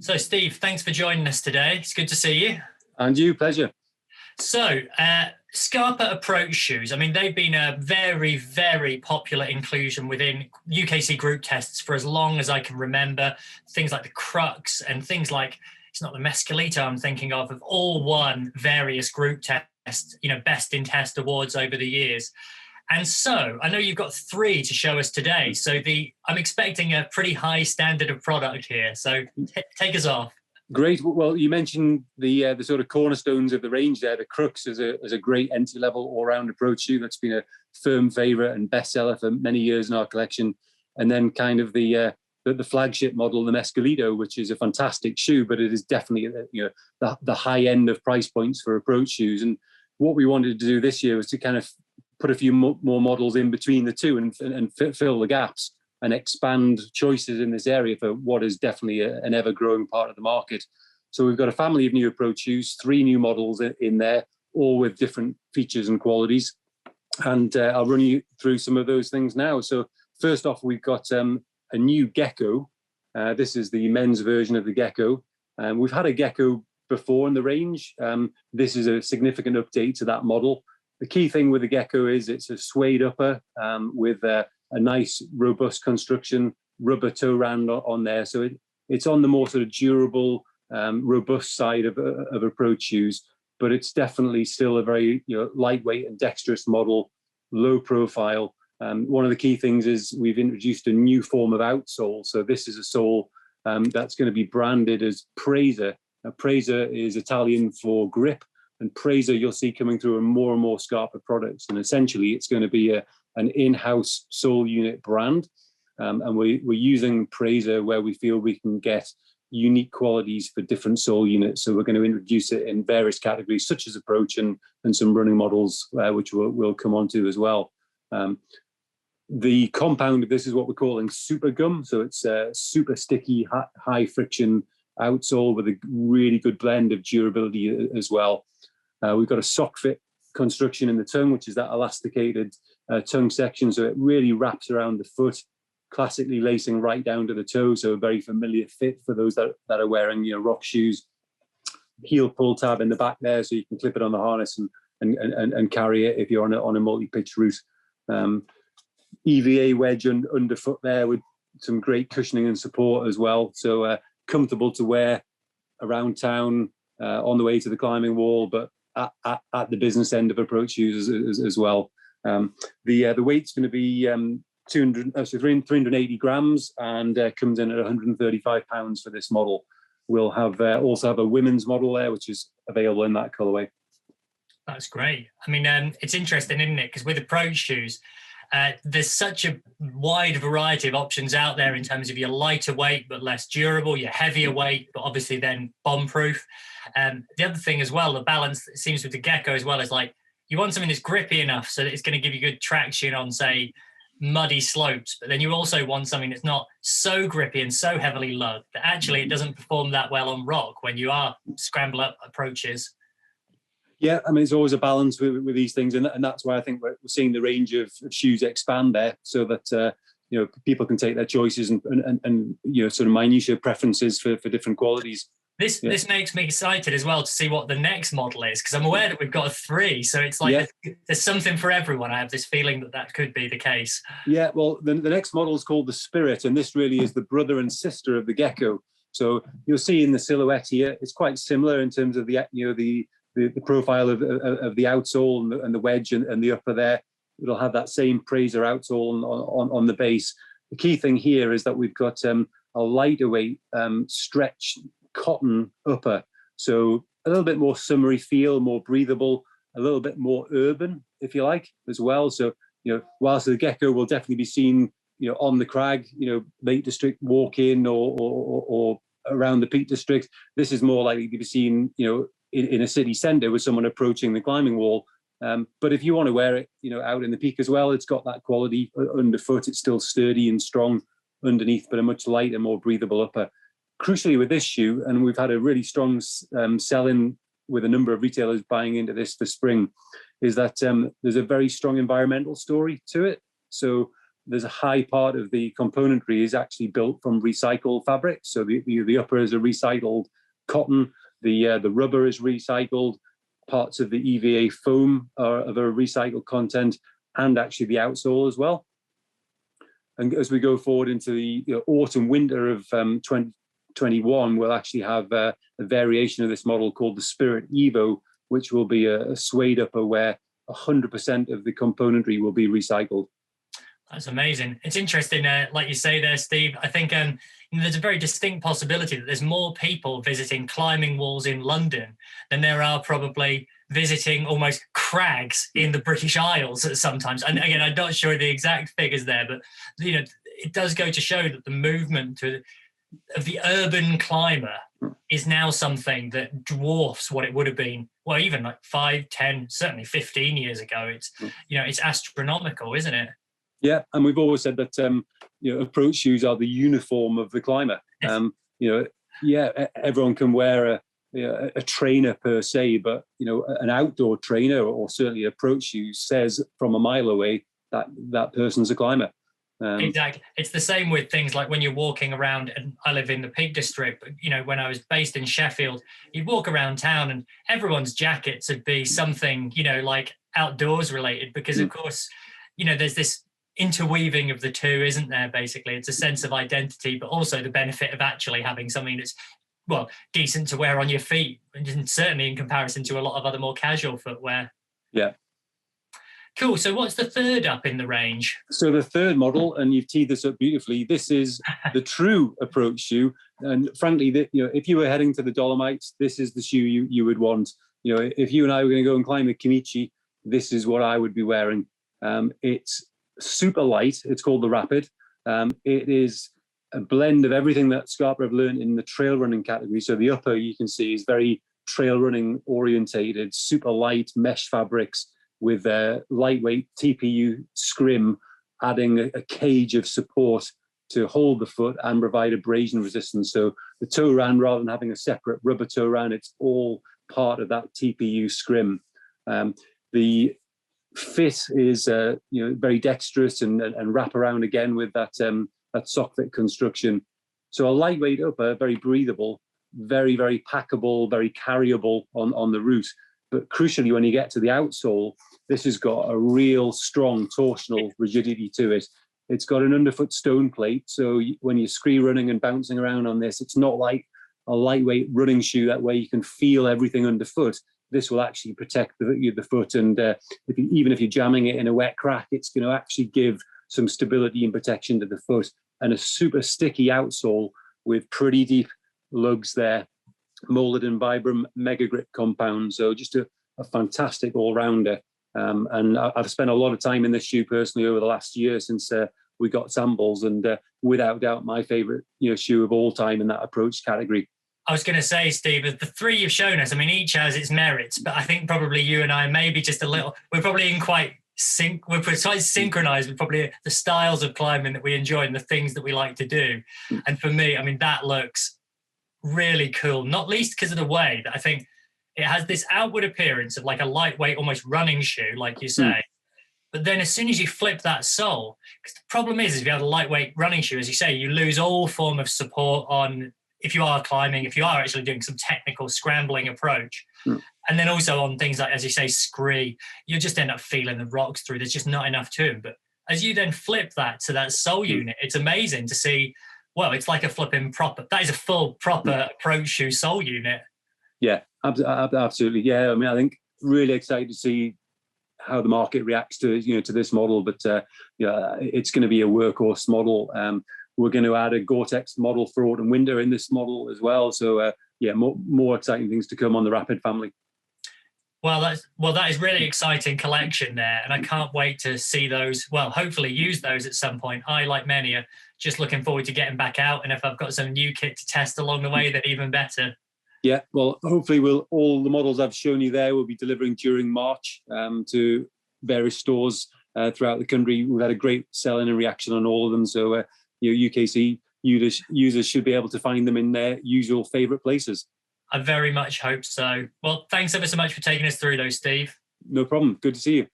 So, Steve, thanks for joining us today. It's good to see you. And you, pleasure. So, Scarpa approach shoes. I mean, they've been a very, very popular inclusion within UKC group tests for as long as I can remember. Things like the Crux and things like, it's not the Mescalito I'm thinking of, have all won various group tests, best in test awards over the years. And so I know you've got three to show us today. So I'm expecting a pretty high standard of product here. So take us off. Great. Well, you mentioned the sort of cornerstones of the range there. The Crux is a great entry-level all-round approach shoe that's been a firm favourite and bestseller for many years in our collection. And then kind of the flagship model, the Mescalito, which is a fantastic shoe, but it is definitely the high end of price points for approach shoes. And what we wanted to do this year was to kind of put a few more models in between the two and fill the gaps and expand choices in this area for what is definitely an ever-growing part of the market. So we've got a family of new approach shoes, 3 new models in there, all with different features and qualities. And I'll run you through some of those things now. So first off, we've got a new Gecko. This is the men's version of the Gecko. We've had a Gecko before in the range. This is a significant update to that model. The key thing with the Gecko is it's a suede upper with a nice, robust construction, rubber toe round on there. So it's on the more sort of durable, robust side of approach shoes, but it's definitely still a very lightweight and dexterous model, low profile. One of the key things is we've introduced a new form of outsole. So this is a sole that's going to be branded as Presa. Now, Presa is Italian for grip, and Presa you'll see coming through in more and more Scarpa products. And essentially, it's going to be an in-house sole unit brand. And we're using Presa where we feel we can get unique qualities for different sole units. So we're going to introduce it in various categories, such as approach and some running models, which we'll come on to as well. The compound of this is what we're calling super gum. So it's a super sticky, high friction outsole with a really good blend of durability as well. We've got a sock fit construction in the tongue, which is that elasticated tongue section. So it really wraps around the foot, classically lacing right down to the toe. So a very familiar fit for those that are wearing rock shoes. Heel pull tab in the back there, so you can clip it on the harness and carry it if you're on a multi-pitch route. EVA wedge underfoot there with some great cushioning and support as well. So comfortable to wear around town, on the way to the climbing wall, but at the business end of approach shoes as well. The weight's going to be 380 grams and comes in at 135 pounds for this model. We'll have also have a women's model there, which is available in that colorway. That's great. I mean, it's interesting, isn't it? Because with approach shoes, there's such a wide variety of options out there in terms of your lighter weight but less durable, your heavier weight but obviously then bomb-proof. The other thing as well, the balance it seems with the Gecko as well is like you want something that's grippy enough so that it's going to give you good traction on, say, muddy slopes, but then you also want something that's not so grippy and so heavily lugged that actually it doesn't perform that well on rock when you are scramble up approaches. Yeah, I mean, it's always a balance with these things, and that's why I think we're seeing the range of shoes expand there, so that people can take their choices and sort of minutiae preferences for different qualities. This makes me excited as well to see what the next model is, because I'm aware that we've got 3, so it's like there's something for everyone. I have this feeling that could be the case. Yeah, well, the next model is called the Spirit, and this really is the brother and sister of the Gecko. So you'll see in the silhouette here, it's quite similar in terms of the profile of the outsole and the wedge and the upper there. It'll have that same Presa outsole on the base. The key thing here is that we've got a lighter weight stretch cotton upper. So a little bit more summery feel, more breathable, a little bit more urban, if you like, as well. So, whilst the Gecko will definitely be seen, on the crag, Lake District walk-in or around the Peak District, this is more likely to be seen, in a city centre with someone approaching the climbing wall. But if you want to wear it, out in the peak as well, it's got that quality underfoot. It's still sturdy and strong underneath, but a much lighter, more breathable upper. Crucially with this shoe, and we've had a really strong sell-in with a number of retailers buying into this for spring, is that there's a very strong environmental story to it. So there's a high part of the componentry is actually built from recycled fabric. So the upper is a recycled cotton, the rubber is recycled, parts of the EVA foam are of a recycled content, and actually the outsole as well. And as we go forward into the autumn winter of 2021, we'll actually have a variation of this model called the Spirit Evo, which will be a suede upper where 100% of the componentry will be recycled. That's amazing. It's interesting, like you say there, Steve. I think there's a very distinct possibility that there's more people visiting climbing walls in London than there are probably visiting almost crags in the British Isles sometimes. And again, I'm not sure the exact figures there, but it does go to show that the movement of the urban climber is now something that dwarfs what it would have been, well, even like 5, 10, certainly 15 years ago. It's astronomical, isn't it? Yeah, and we've always said that approach shoes are the uniform of the climber. Everyone can wear a trainer per se, but an outdoor trainer or certainly approach shoes says from a mile away that person's a climber. Exactly. It's the same with things like when you're walking around, and I live in the Peak District, but when I was based in Sheffield, you'd walk around town and everyone's jackets would be something, like outdoors related, because of course, there's this interweaving of the two, isn't there? Basically, it's a sense of identity, but also the benefit of actually having something that's, well, decent to wear on your feet, and certainly in comparison to a lot of other more casual footwear. Yeah. Cool. So what's the third up in the range? So the third model, and you've teed this up beautifully, this is the true approach shoe. And frankly, if you were heading to the Dolomites, this is the shoe you would want. If you and I were going to go and climb a Kimichi, this is what I would be wearing. It's super light. It's called the Rapid. It is a blend of everything that Scarpa have learned in the trail running category. So the upper, you can see, is very trail running orientated, super light mesh fabrics with a lightweight TPU scrim, adding a cage of support to hold the foot and provide abrasion resistance. So the toe round, rather than having a separate rubber toe round, it's all part of that TPU scrim. The fit is very dexterous and wrap around again with that sock fit construction. So a lightweight upper, very breathable, very, very packable, very carryable on the route. But crucially, when you get to the outsole, this has got a real strong torsional rigidity to it. It's got an underfoot stone plate. So when you're scree running and bouncing around on this, it's not like a lightweight running shoe that way you can feel everything underfoot. This will actually protect the foot. And even if you're jamming it in a wet crack, it's going to actually give some stability and protection to the foot. And a super sticky outsole with pretty deep lugs there, molded in Vibram Mega Grip compound. So just a fantastic all-rounder. And I've spent a lot of time in this shoe personally over the last year since we got samples, and without doubt my favorite shoe of all time in that approach category. I was going to say, Steve, the three you've shown us, I mean, each has its merits, but I think probably you and I maybe just a little, we're probably in quite we're quite synchronized with probably the styles of climbing that we enjoy and the things that we like to do. And for me, I mean, that looks really cool, not least because of the way that I think it has this outward appearance of like a lightweight, almost running shoe, like you say. But then as soon as you flip that sole, because the problem is if you have a lightweight running shoe, as you say, you lose all form of support on, if you are climbing, if you are actually doing some technical scrambling approach. And then also on things like, as you say, scree, you just end up feeling the rocks through. There's just not enough to them. But as you then flip that to that sole unit, it's amazing to see, well, it's like a flipping proper, that is a full proper approach shoe sole unit. Yeah, absolutely. Yeah, I mean, I think really excited to see how the market reacts to to this model, but it's going to be a workhorse model. We're going to add a Gore-Tex model for autumn winter in this model as well. So more exciting things to come on the Rapid family. Well, that is really exciting collection there, and I can't wait to see those. Well, hopefully use those at some point. I, like many, are just looking forward to getting back out, and if I've got some new kit to test along the way, then even better. Yeah, well, hopefully all the models I've shown you there will be delivering during March to various stores throughout the country. We've had a great selling and reaction on all of them. So UKC users should be able to find them in their usual favourite places. I very much hope so. Well, thanks ever so much for taking us through those, Steve. No problem. Good to see you.